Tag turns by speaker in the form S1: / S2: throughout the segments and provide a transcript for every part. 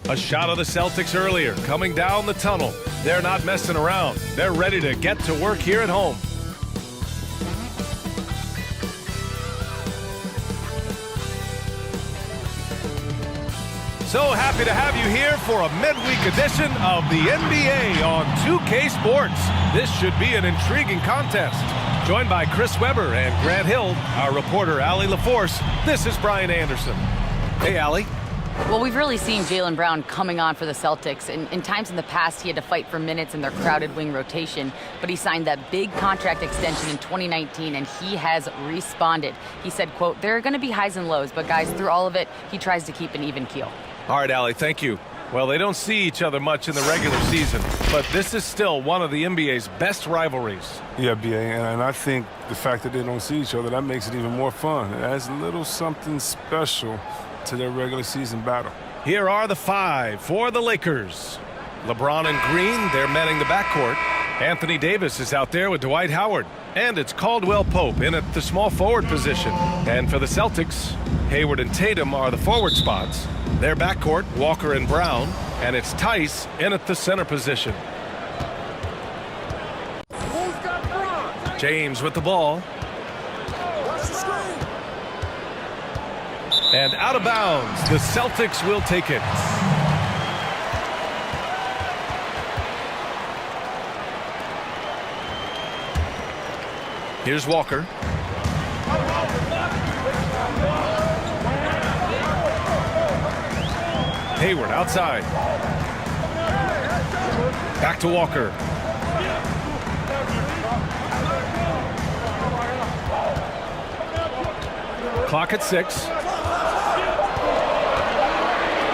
S1: A shot of the Celtics earlier, coming down the tunnel. They're not messing around. They're ready to get to work here at home. So happy to have you here for a midweek edition of the NBA on 2K Sports. This should be an intriguing contest. Joined by Chris Webber and Grant Hill, our reporter Allie LaForce, this is Brian Anderson. Hey, Allie.
S2: Well, we've really seen Jaylen Brown coming on for the Celtics. In times in the past, he had to fight for minutes in their crowded wing rotation, but he signed that big contract extension in 2019, and he has responded. He said, quote, "There are going to be highs and lows, but guys, through all of it, he tries to keep an even keel."
S1: All right, Allie, thank you. Well, they don't see each other much in the regular season, but this is still one of the NBA's best rivalries.
S3: Yeah, BA, and I think the fact that they don't see each other, that makes it even more fun. It adds a little something special to their regular season battle.
S1: Here are the five for the Lakers. LeBron and Green, they're manning the backcourt. Anthony Davis is out there with Dwight Howard. And it's Caldwell Pope in at the small forward position. And for the Celtics, Hayward and Tatum are the forward spots. Their backcourt, Walker and Brown. And it's Tice in at the center position. James with the ball. And out of bounds, the Celtics will take it. Here's Walker. Hayward outside. Back to Walker. Clock at 6.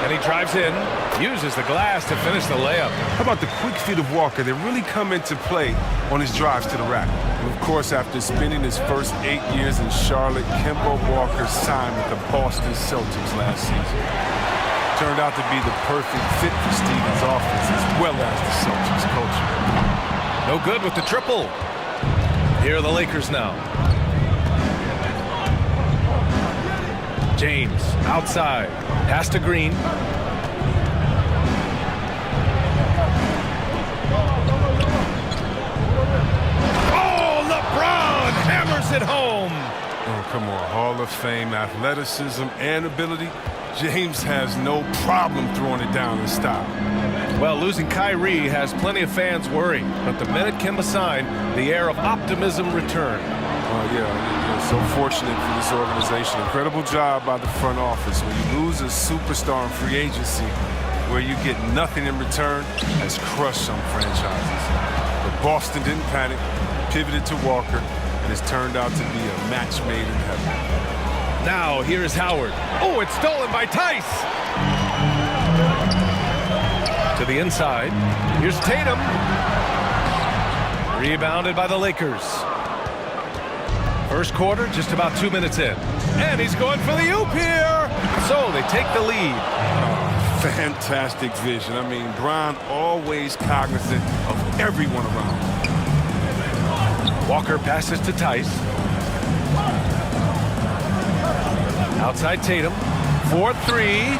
S1: And he drives in, uses the glass to finish the layup.
S3: How about the quick feet of Walker? They really come into play on his drives to the rack. And of course, after spending his first 8 years in Charlotte, Kemba Walker signed with the Boston Celtics last season. Turned out to be the perfect fit for Stevens' offense as well as the Celtics culture.
S1: No good with the triple. Here are the Lakers now. James outside. Pass to Green. Oh, LeBron hammers it home.
S3: Oh, come on. Hall of Fame athleticism and ability. James has no problem throwing it down in style.
S1: Well, losing Kyrie has plenty of fans worried, but the minute Kemba signed, the air of optimism returned.
S3: Yeah, so fortunate for this organization. Incredible job by the front office. When you lose a superstar in free agency, where you get nothing in return, has crushed some franchises. But Boston didn't panic, pivoted to Walker, and it's turned out to be a match made in heaven.
S1: Now, here's Howard. Oh, it's stolen by Tice. To the inside. Here's Tatum. Rebounded by the Lakers. First quarter, just about 2 minutes in. And he's going for the oop here. So they take the lead.
S3: Fantastic vision. I mean, Brown always cognizant of everyone around.
S1: Walker passes to Tice. Outside Tatum. 4-3.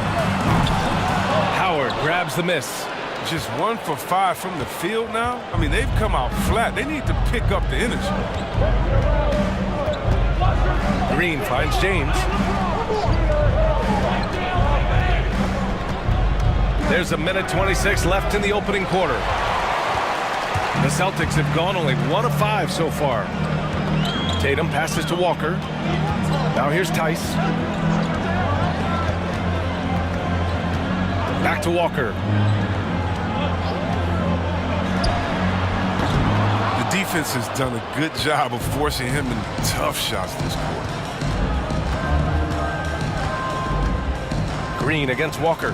S1: Howard grabs the miss.
S3: Just 1 for 5 from the field now. I mean, they've come out flat. They need to pick up the energy.
S1: Green finds James. There's a minute 26 left in the opening quarter. The Celtics have gone only 1 of 5 so far. Tatum passes to Walker. Now here's Tice. Back to Walker.
S3: The defense has done a good job of forcing him in tough shots this quarter.
S1: Green against Walker.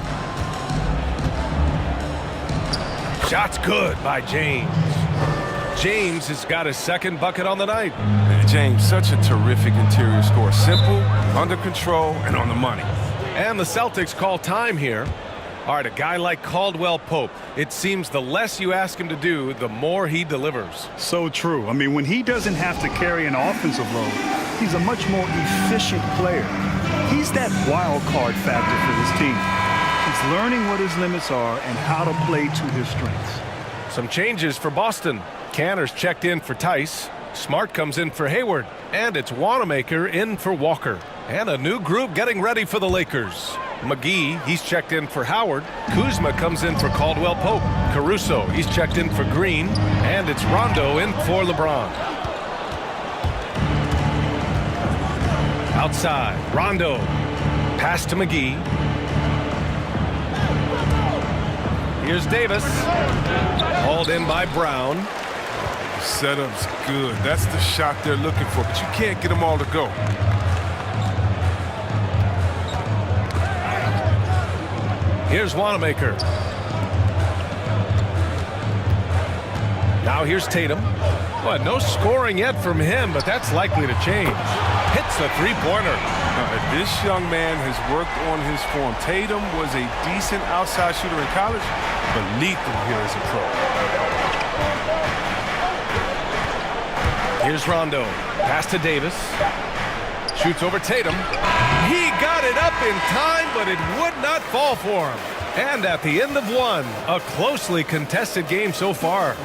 S1: Shot's good by James. James has got his second bucket on the night.
S3: James, such a terrific interior scorer. Simple, under control, and on the money.
S1: And the Celtics call time here. All right, a guy like Caldwell Pope, it seems the less you ask him to do, the more he delivers.
S4: So true. I mean, when he doesn't have to carry an offensive load, he's a much more efficient player. He's that wild card factor for this team. He's learning what his limits are and how to play to his strengths.
S1: Some changes for Boston. Canner's checked in for Tice. Smart comes in for Hayward. And it's Wanamaker in for Walker. And a new group getting ready for the Lakers. McGee, he's checked in for Howard. Kuzma comes in for Caldwell Pope. Caruso, he's checked in for Green. And it's Rondo in for LeBron. Outside, Rondo. Pass to McGee. Here's Davis. Hauled in by Brown.
S3: The setup's good. That's the shot they're looking for, but you can't get them all to go.
S1: Here's Wanamaker. Now here's Tatum. Well, no scoring yet from him, but that's likely to change. Hits a three-pointer.
S3: This young man has worked on his form. Tatum was a decent outside shooter in college, but lethal here as a pro.
S1: Here's Rondo. Pass to Davis. Shoots over Tatum. He got it up in time, but it would not fall for him. And at the end of one, a closely contested game so far.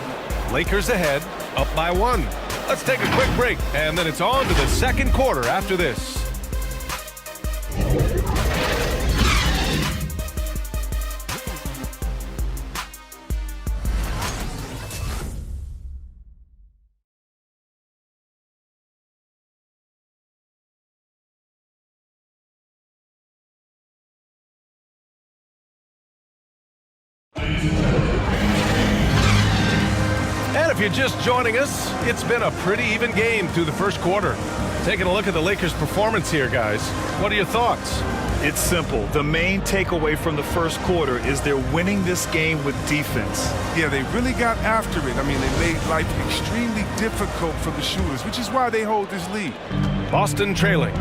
S1: Lakers ahead, up by 1. Let's take a quick break, and then it's on to the second quarter after this. And if you're just joining us, it's been a pretty even game through the first quarter. Taking a look at the Lakers' performance here, guys. What are your thoughts?
S4: It's simple. The main takeaway from the first quarter is they're winning this game with defense.
S3: Yeah, they really got after it. I mean, they made life extremely difficult for the shooters, which is why they hold this lead.
S1: Boston trailing.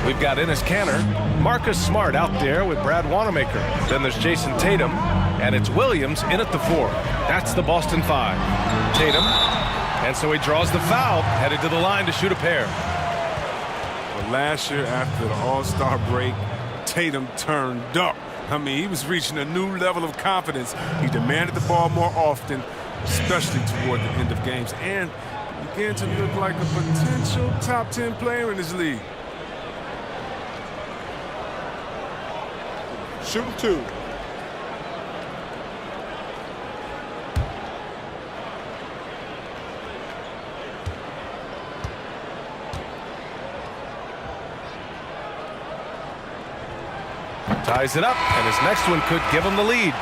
S1: We've got Enes Kanter, Marcus Smart out there with Brad Wanamaker. Then there's Jason Tatum, and it's Williams in at the 4. That's the Boston 5. Tatum, and so he draws the foul, headed to the line to shoot a pair.
S3: Well, last year after the All-Star break, Tatum turned up. I mean, he was reaching a new level of confidence. He demanded the ball more often, especially toward the end of games, and began to look like a potential top 10 player in this league.
S5: Shooting 2.
S1: Ties it up, and his next one could give him the lead.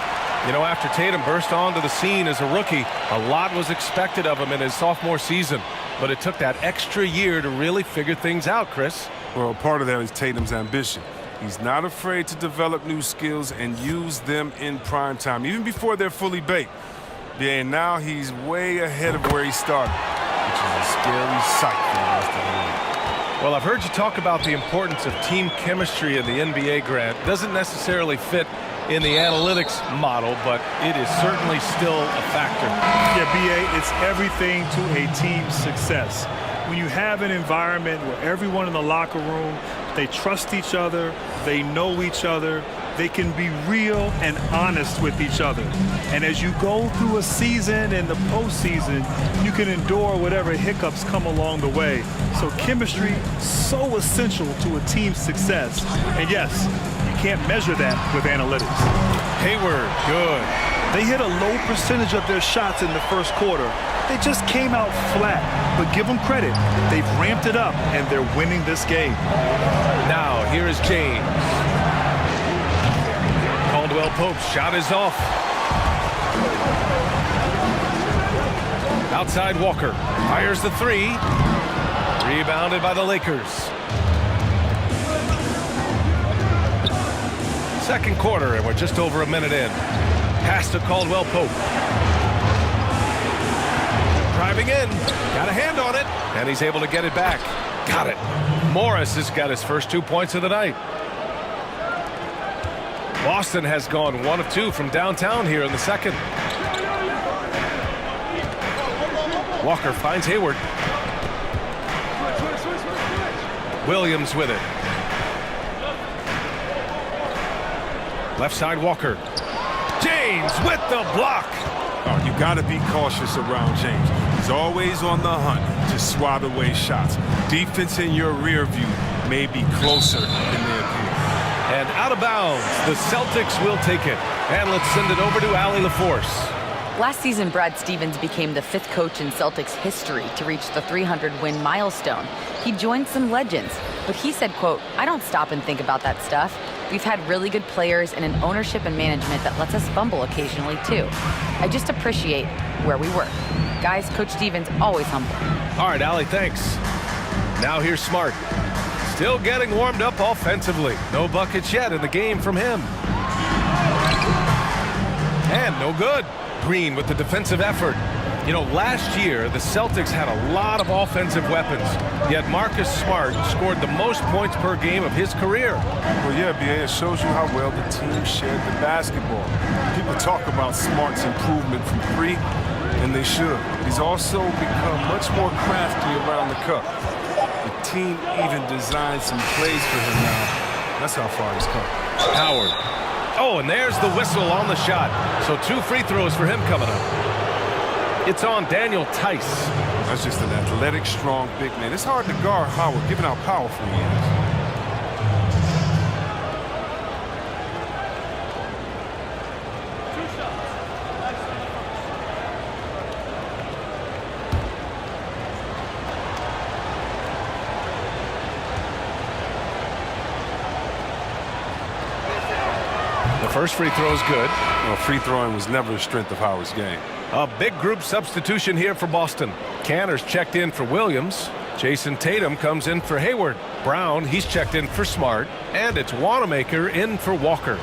S1: You know, after Tatum burst onto the scene as a rookie, a lot was expected of him in his sophomore season. But it took that extra year to really figure things out, Chris.
S3: Well, part of that is Tatum's ambition. He's not afraid to develop new skills and use them in prime time, even before they're fully baked. Yeah, and now he's way ahead of where he started, which is a scary sight for the rest of the league.
S1: Well, I've heard you talk about the importance of team chemistry in the NBA, Grant. Doesn't necessarily fit in the analytics model, but it is certainly still a factor.
S4: Yeah, B.A., it's everything to a team's success. When you have an environment where everyone in the locker room, they trust each other, they know each other, they can be real and honest with each other. And as you go through a season and the postseason, you can endure whatever hiccups come along the way. So chemistry, so essential to a team's success. And yes, you can't measure that with analytics.
S1: Hayward, good.
S4: They hit a low percentage of their shots in the first quarter. They just came out flat, but give them credit. They've ramped it up, and they're winning this game.
S1: Now, here is James. Caldwell Pope's shot is off. Outside Walker. Fires the 3. Rebounded by the Lakers. Second quarter, and we're just over a minute in. Pass to Caldwell Pope. Driving in, got a hand on it, and he's able to get it back. Got it. Morris has got his first 2 points of the night. Boston has gone 1 of 2 from downtown here in the second. Walker finds Hayward. Williams with it. Left side, Walker. James with the block.
S3: Oh, you got to be cautious around James. He's always on the hunt to swat away shots. Defense in your rear view may be closer than they appear.
S1: And out of bounds, the Celtics will take it. And let's send it over to Allie LaForce.
S2: Last season, Brad Stevens became the 5th coach in Celtics history to reach the 300-win milestone. He joined some legends, but he said, quote, "I don't stop and think about that stuff. We've had really good players and an ownership and management that lets us fumble occasionally, too. I just appreciate where we were." Guys, Coach Stevens always humble.
S1: All right, Allie, thanks. Now here's Smart. Still getting warmed up offensively. No buckets yet in the game from him. And no good. Green with the defensive effort. You know, last year, the Celtics had a lot of offensive weapons, yet Marcus Smart scored the most points per game of his career.
S3: Well, yeah, B.A., it shows you how well the team shared the basketball. People talk about Smart's improvement from three, and they should. He's also become much more crafty around the cup. The team even designed some plays for him now. That's how far he's come.
S1: Howard. Oh, and there's the whistle on the shot. So 2 free throws for him coming up. It's on Daniel Tice.
S3: That's just an athletic, strong, big man. It's hard to guard Howard, given how powerful he is.
S1: First free throw is good.
S3: Well, free throwing was never the strength of Howard's game.
S1: A big group substitution here for Boston. Canner's checked in for Williams. Jason Tatum comes in for Hayward. Brown, he's checked in for Smart. And it's Wanamaker in for Walker.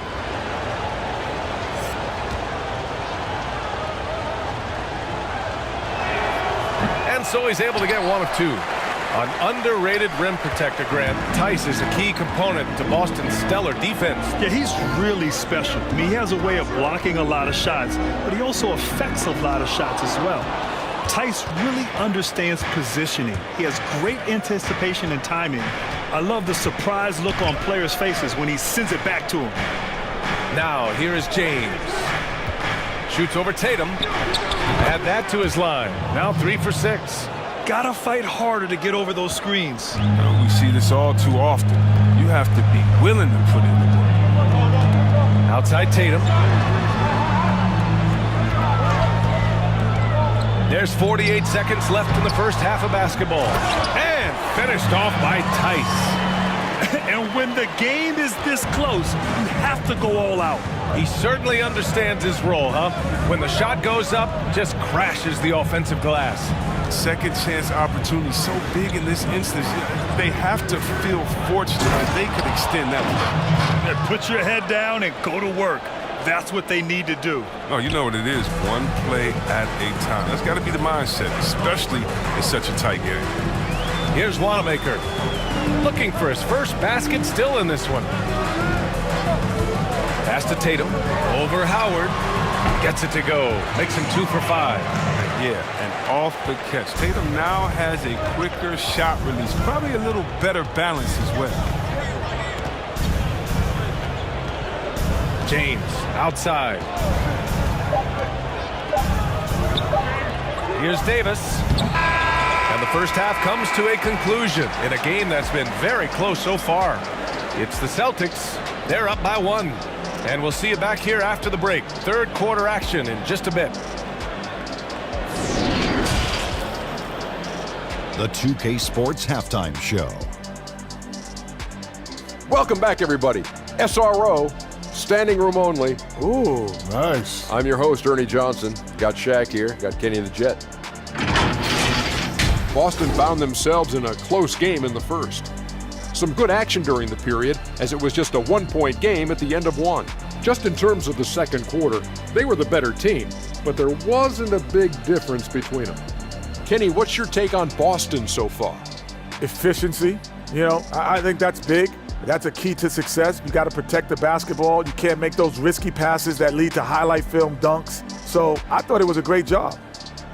S1: And so he's able to get 1 of 2. An underrated rim protector, Grant. Tice is a key component to Boston's stellar defense.
S4: Yeah, he's really special. I mean, he has a way of blocking a lot of shots, but he also affects a lot of shots as well. Tice really understands positioning. He has great anticipation and timing. I love the surprised look on players' faces when he sends it back to him.
S1: Now, here is James. Shoots over Tatum. Add that to his line. Now 3 for 6.
S4: Gotta fight harder to get over those screens.
S3: We see this all too often. You have to be willing to put in the work.
S1: Outside Tatum. There's 48 seconds left in the first half of basketball. And finished off by Tice.
S4: And when the game is this close, you have to go all out.
S1: He certainly understands his role, huh? When the shot goes up, just crashes the offensive glass.
S3: Second chance opportunity so big in this instance. They have to feel fortunate that they could extend that one.
S4: And put your head down and go to work. That's what they need to do.
S3: Oh, you know what it is. One play at a time. That's got to be the mindset, especially in such a tight game.
S1: Here's Wanamaker. Looking for his first basket still in this one. Pass to Tatum. Over Howard. Gets it to go. Makes him 2 for 5.
S3: Yeah, and off the catch. Tatum now has a quicker shot release. Probably a little better balance as well.
S1: James outside. Here's Davis. And the first half comes to a conclusion in a game that's been very close so far. It's the Celtics. They're up by 1. And we'll see you back here after the break. Third quarter action in just a bit.
S5: The 2K Sports Halftime Show.
S6: Welcome back, everybody. SRO, standing room only.
S7: Ooh, nice.
S6: I'm your host, Ernie Johnson. Got Shaq here, got Kenny the Jet. Boston found themselves in a close game in the first. Some good action during the period, as it was just a 1-point game at the end of 1. Just in terms of the second quarter, they were the better team, but there wasn't a big difference between them. Kenny, what's your take on Boston so far?
S7: Efficiency. You know, I think that's big. That's a key to success. You got to protect the basketball. You can't make those risky passes that lead to highlight film dunks. So I thought it was a great job.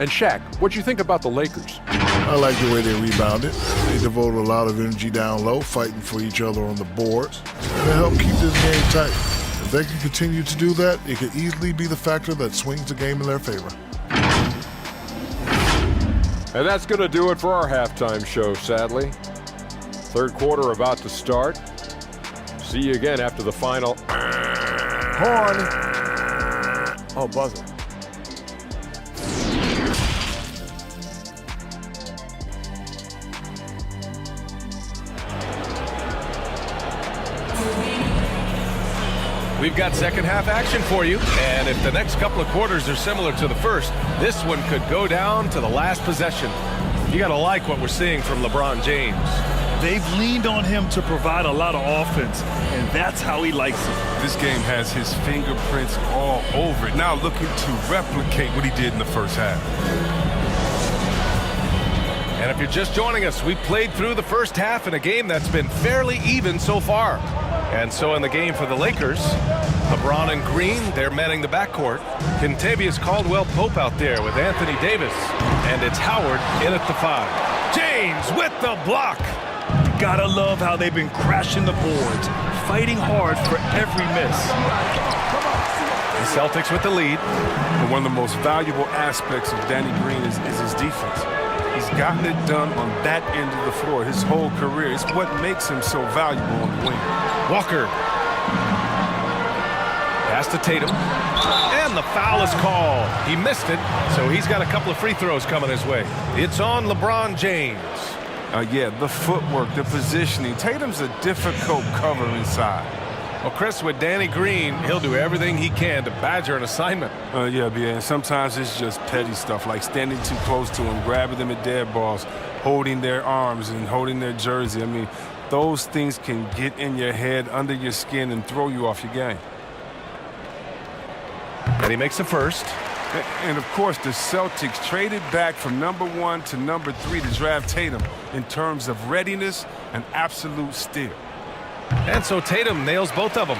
S6: And Shaq, what'd you think about the Lakers?
S8: I like the way they rebounded. They devoted a lot of energy down low, fighting for each other on the boards. And it helped keep this game tight. If they can continue to do that, it could easily be the factor that swings the game in their favor.
S6: And that's going to do it for our halftime show, sadly. Third quarter about to start. See you again after the final.
S7: Horn. Oh, buzzer.
S1: We've got second half action for you, and if the next couple of quarters are similar to the first, this one could go down to the last possession. You got to like what we're seeing from LeBron James.
S4: They've leaned on him to provide a lot of offense, and that's how he likes it.
S3: This game has his fingerprints all over it. Now looking to replicate what he did in the first half.
S1: And if you're just joining us, we played through the first half in a game that's been fairly even so far. And so in the game for the Lakers, LeBron and Green, they're manning the backcourt. Kentavious Caldwell-Pope out there with Anthony Davis. And it's Howard in at the 5. James with the block.
S4: Gotta love how they've been crashing the boards, fighting hard for every miss.
S1: The Celtics with the lead.
S3: And one of the most valuable aspects of Danny Green is his defense. He's gotten it done on that end of the floor his whole career. It's what makes him so valuable on the wing.
S1: Walker. Pass to Tatum. And the foul is called. He missed it, so he's got a couple of free throws coming his way. It's on LeBron James.
S3: Yeah, the footwork, the positioning. Tatum's a difficult cover inside.
S1: Well, Chris, with Danny Green, he'll do everything he can to badger an assignment.
S3: Yeah, and sometimes it's just petty stuff, like standing too close to him, grabbing them at dead balls, holding their arms and holding their jersey. I mean, those things can get in your head, under your skin, and throw you off your game.
S1: And he makes the first.
S3: And, of course, the Celtics traded back from number 1 to number 3 to draft Tatum in terms of readiness and absolute steal.
S1: And so Tatum nails both of them.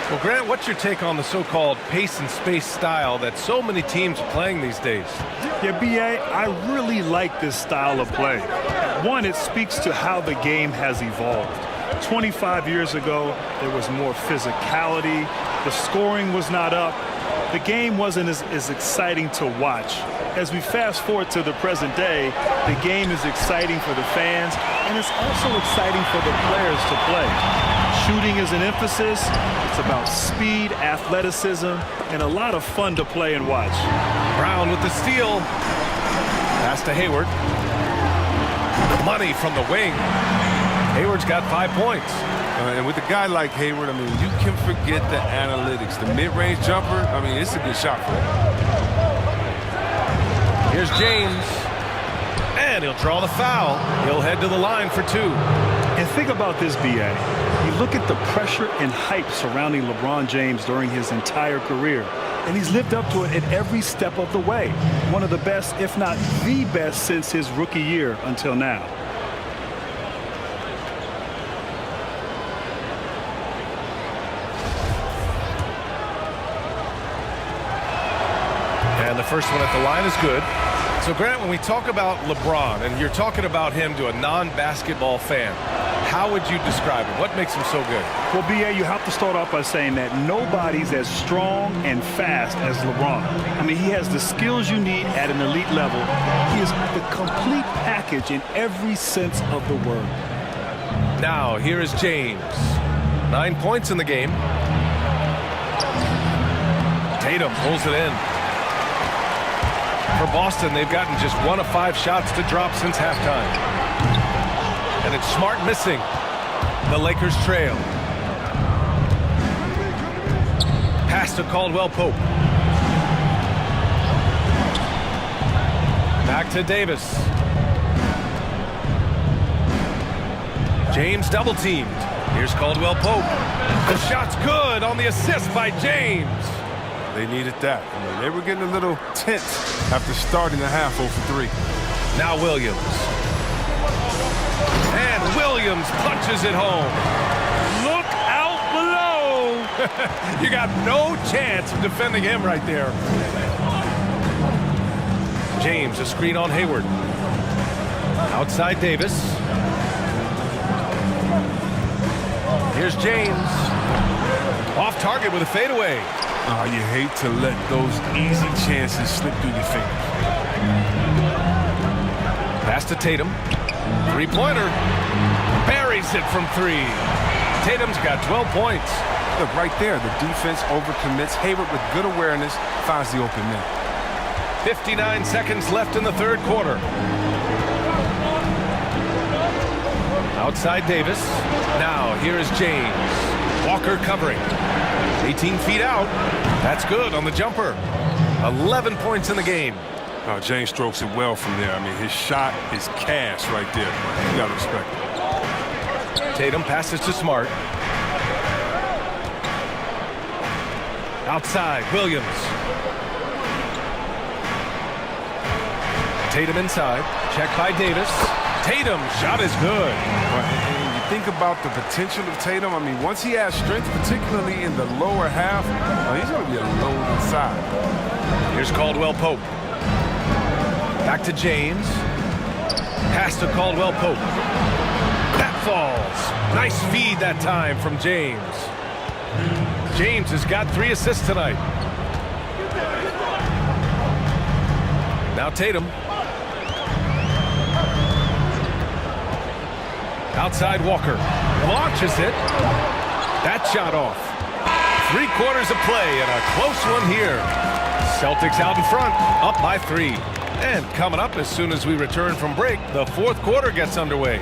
S1: Well, Grant, what's your take on the so-called pace and space style that so many teams are playing these days?
S4: Yeah, B.A., I really like this style of play. One, it speaks to how the game has evolved. 25 years ago, there was more physicality. The scoring was not up. The game wasn't as exciting to watch. As we fast forward to the present day, the game is exciting for the fans, and it's also exciting for the players to play. Shooting is an emphasis. It's about speed, athleticism, and a lot of fun to play and watch.
S1: Brown with the steal. Pass to Hayward. Money from the wing. Hayward's got 5 points.
S3: And with a guy like Hayward, I mean, you can forget the analytics. The mid-range jumper, I mean, it's a good shot for him.
S1: Here's James. And he'll draw the foul. He'll head to the line for 2.
S4: And think about this, B.A. You look at the pressure and hype surrounding LeBron James during his entire career, and he's lived up to it at every step of the way. One of the best, if not the best, since his rookie year until now.
S1: And the first one at the line is good. So, Grant, when we talk about LeBron, and you're talking about him to a non-basketball fan, how would you describe him? What makes him so good?
S4: Well, B.A., you have to start off by saying that nobody's as strong and fast as LeBron. I mean, he has the skills you need at an elite level. He is the complete package in every sense of the word.
S1: Now, here is James. 9 points in the game. Tatum pulls it in. For Boston, they've gotten just 1 of 5 shots to drop since halftime. And it's Smart missing. The Lakers trail. Pass to Caldwell-Pope. Back to Davis. James double-teamed. Here's Caldwell-Pope. The shot's good on the assist by James.
S3: They needed that. I mean, they were getting a little tense after starting the half 0 for 3.
S1: Now Williams. And Williams punches it home. Look out below. You got no chance of defending him right there. James, a screen on Hayward. Outside Davis. Here's James. Off target with a fadeaway.
S3: Oh, you hate to let those easy chances slip through your fingers.
S1: Pass to Tatum. Three-pointer. Buries it from three. Tatum's got 12 points.
S3: Look, right there, the defense overcommits. Hayward with good awareness finds the open man.
S1: 59 seconds left in the third quarter. Outside Davis. Now here is James. Walker covering. 18 feet out. That's good on the jumper. 11 points in the game.
S3: Oh, James strokes it well from there. I mean, his shot is cash right there. You got to respect it.
S1: Tatum passes to Smart. Outside, Williams. Tatum inside. Check by Davis. Tatum, shot is good.
S3: And you think about the potential of Tatum. I mean, once he has strength, particularly in the lower half, he's going to be a load inside.
S1: Here's Caldwell Pope. Back to James. Pass to Caldwell Pope. That falls. Nice feed that time from James. James has got 3 assists tonight. Now Tatum. Outside Walker. Launches it. That shot off. 3 quarters of play and a close one here. Celtics out in front, up by 3. And coming up as soon as we return from break, the fourth quarter gets underway.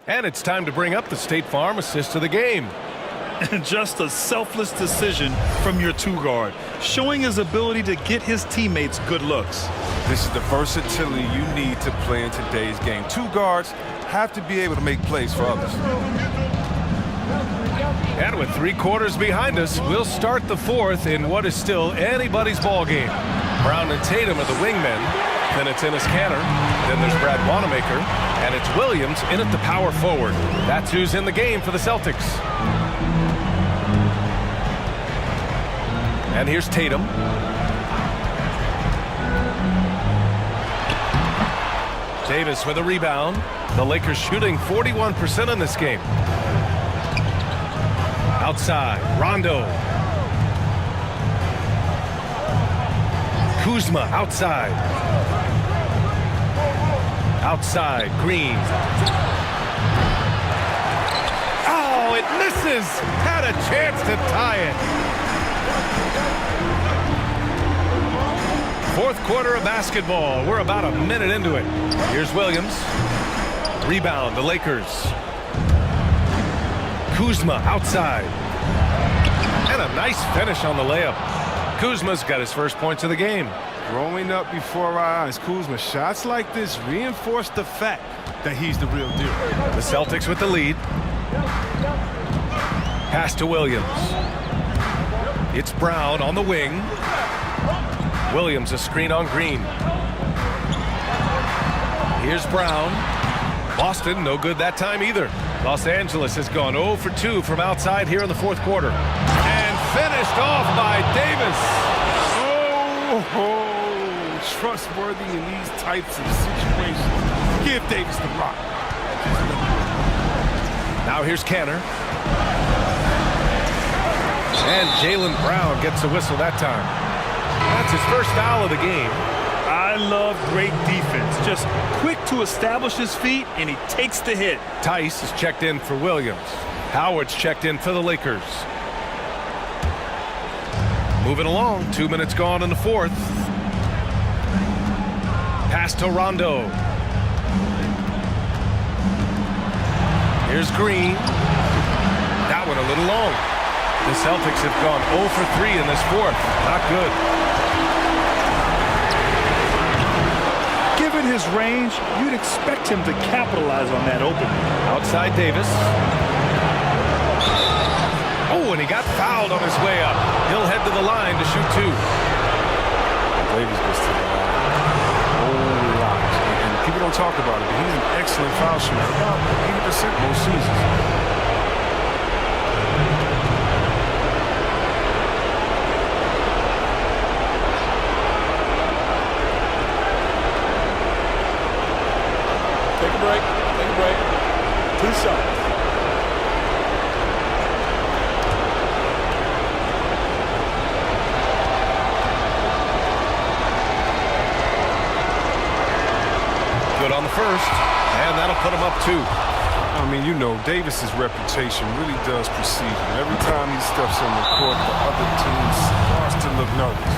S1: And it's time to bring up the State Farm assist of the game.
S4: Just a selfless decision from your 2-guard, showing his ability to get his teammates good looks.
S3: This is the versatility you need to play in today's game. 2 guards have to be able to make plays for others.
S1: And with 3 quarters behind us, we'll start the fourth in what is still anybody's ball game. Brown and Tatum are the wingmen. Then it's Enes Kanter. Then there's Brad Wanamaker. And it's Williams in at the power forward. That's who's in the game for the Celtics. And here's Tatum. Davis with a rebound. The Lakers shooting 41% in this game. Outside, Rondo. Kuzma outside. Outside, Green. Oh, it misses. Had a chance to tie it. Fourth quarter of basketball. We're about a minute into it. Here's Williams. Rebound, the Lakers. Kuzma outside. And a nice finish on the layup. Kuzma's got his first points of the game.
S3: Growing up before our eyes, Kuzma, shots like this reinforce the fact that he's the real deal.
S1: The Celtics with the lead. Pass to Williams. It's Brown on the wing. Williams a screen on Green. Here's Brown. Boston no good that time either. Los Angeles has gone 0 for 2 from outside here in the fourth quarter. And finished off by Davis.
S3: Oh, trustworthy in these types of situations. Give Davis the rock.
S1: Now here's Kanter. And Jaylen Brown gets a whistle that time. That's his first foul of the game.
S4: I love great defense. Just quick to establish his feet, and he takes the hit.
S1: Tice is checked in for Williams. Howard's checked in for the Lakers. Moving along, 2 minutes gone in the fourth. Pass to Rondo. Here's Green. That one a little long. The Celtics have gone 0 for 3 in this fourth. Not good.
S4: Given his range, you'd expect him to capitalize on that opening.
S1: Outside Davis. Oh, and he got fouled on his way up. He'll head to the line to shoot 2.
S3: Davis gets to the line a whole lot. And people don't talk about it, but he's an excellent foul shooter. About 80% most seasons.
S7: break. Take a break. 2 shots.
S1: Good on the first, and that'll put him up 2.
S3: I mean, you know, Davis's reputation really does precede him. Every time he steps on the court, the other team starts to look nervous.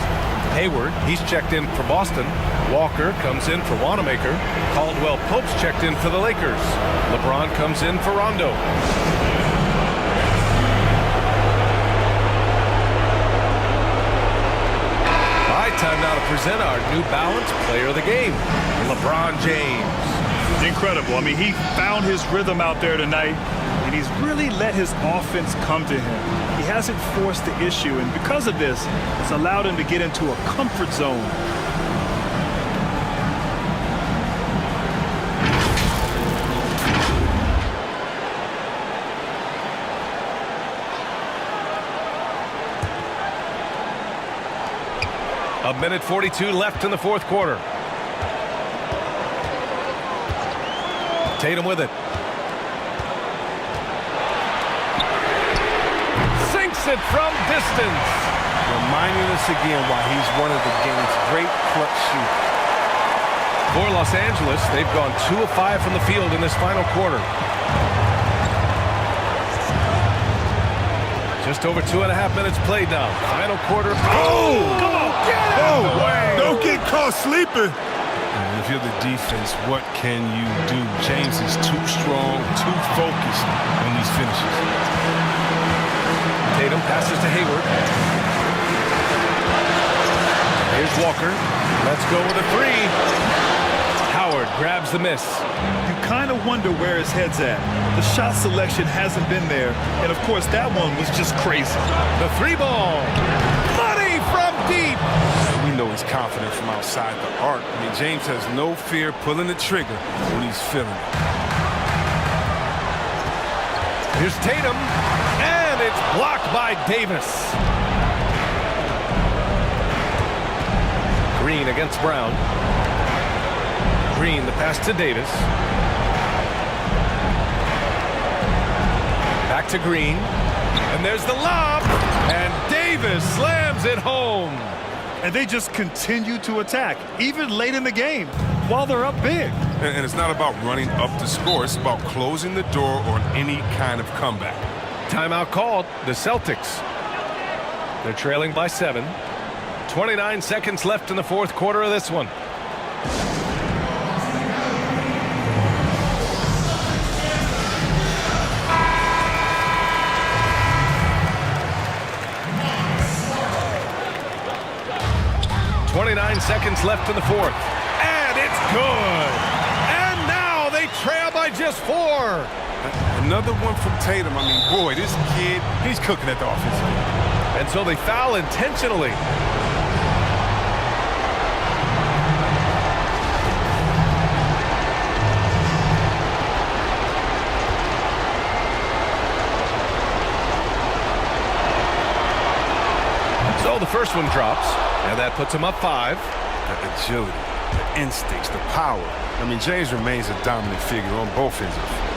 S1: Hayward, he's checked in for Boston. Walker comes in for Wanamaker. Caldwell Pope's checked in for the Lakers. LeBron comes in for Rondo. Time now to present our New Balance Player of the Game, LeBron James.
S4: Incredible. I mean, he found his rhythm out there tonight, and he's really let his offense come to him. He hasn't forced the issue, and because of this, it's allowed him to get into a comfort zone.
S1: A minute 42 left in the fourth quarter. Tatum with it. Sinks it from distance.
S3: Reminding us again why he's one of the game's great clutch shooters.
S1: For Los Angeles, they've gone 2 of 5 from the field in this final quarter. Just over 2.5 minutes played now. Final quarter.
S3: Oh!
S1: Come on! Get it!
S3: Oh!
S7: Don't get caught sleeping.
S3: And if you're the defense, what can you do? James is too strong, too focused on these finishes.
S1: Tatum passes to Hayward. Here's Walker. Let's go with a 3. Howard grabs the miss.
S4: You kind of wonder where his head's at. The shot selection hasn't been there, and of course that one was just crazy.
S1: The 3-ball. Money from deep.
S3: We know he's confident from outside the arc. I mean, James has no fear pulling the trigger when he's feeling it.
S1: Here's Tatum, and it's blocked by Davis. Green against Brown. Green, the pass to Davis. Back to Green. And there's the lob. And Davis slams it home.
S4: And they just continue to attack, even late in the game, while they're up big.
S3: And it's not about running up the score. It's about closing the door on any kind of comeback.
S1: Timeout called. The Celtics. They're trailing by 7. 29 seconds left in the fourth quarter of this one. Seconds left in the fourth. And it's good. And now they trail by just 4.
S3: Another one from Tatum. I mean, boy, this kid, he's cooking at the offensive end.
S1: And so they foul intentionally. So the first one drops. And that puts him up 5.
S3: The agility, the instincts, the power. I mean, James remains a dominant figure on both ends of the floor.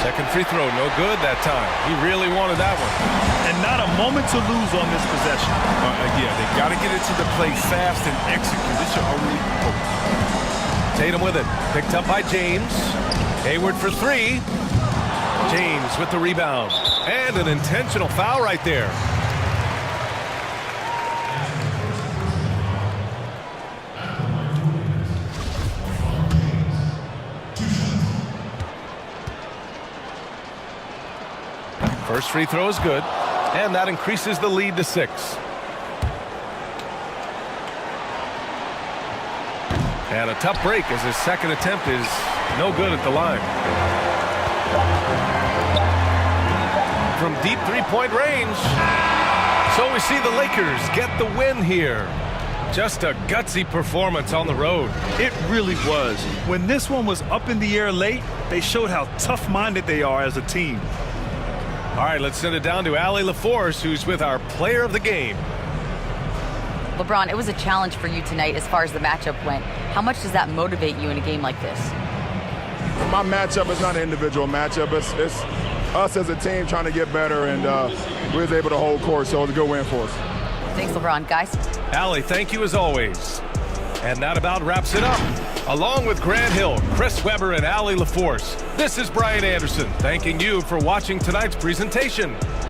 S1: Second free throw, no good that time. He really wanted that one.
S4: And not a moment to lose on this possession.
S3: Yeah, they got to get it to the play fast and execute. This should only hope.
S1: Tatum with it. Picked up by James. Hayward for 3. James with the rebound. And an intentional foul right there. First free throw is good. And that increases the lead to 6. And a tough break as his second attempt is no good at the line. From deep three-point range. So we see the Lakers get the win here. Just a gutsy performance on the road.
S4: It really was. When this one was up in the air late, they showed how tough-minded they are as a team.
S1: All right, let's send it down to Allie LaForce, who's with our player of the game.
S2: LeBron, it was a challenge for you tonight as far as the matchup went. How much does that motivate you in a game like this?
S9: My matchup is not an individual matchup. It's us as a team trying to get better, and we was able to hold court, so it was a good win for us.
S2: Thanks, LeBron. Guys?
S1: Allie, thank you as always. And that about wraps it up. Along with Grant Hill, Chris Webber, and Allie LaForce, this is Brian Anderson thanking you for watching tonight's presentation.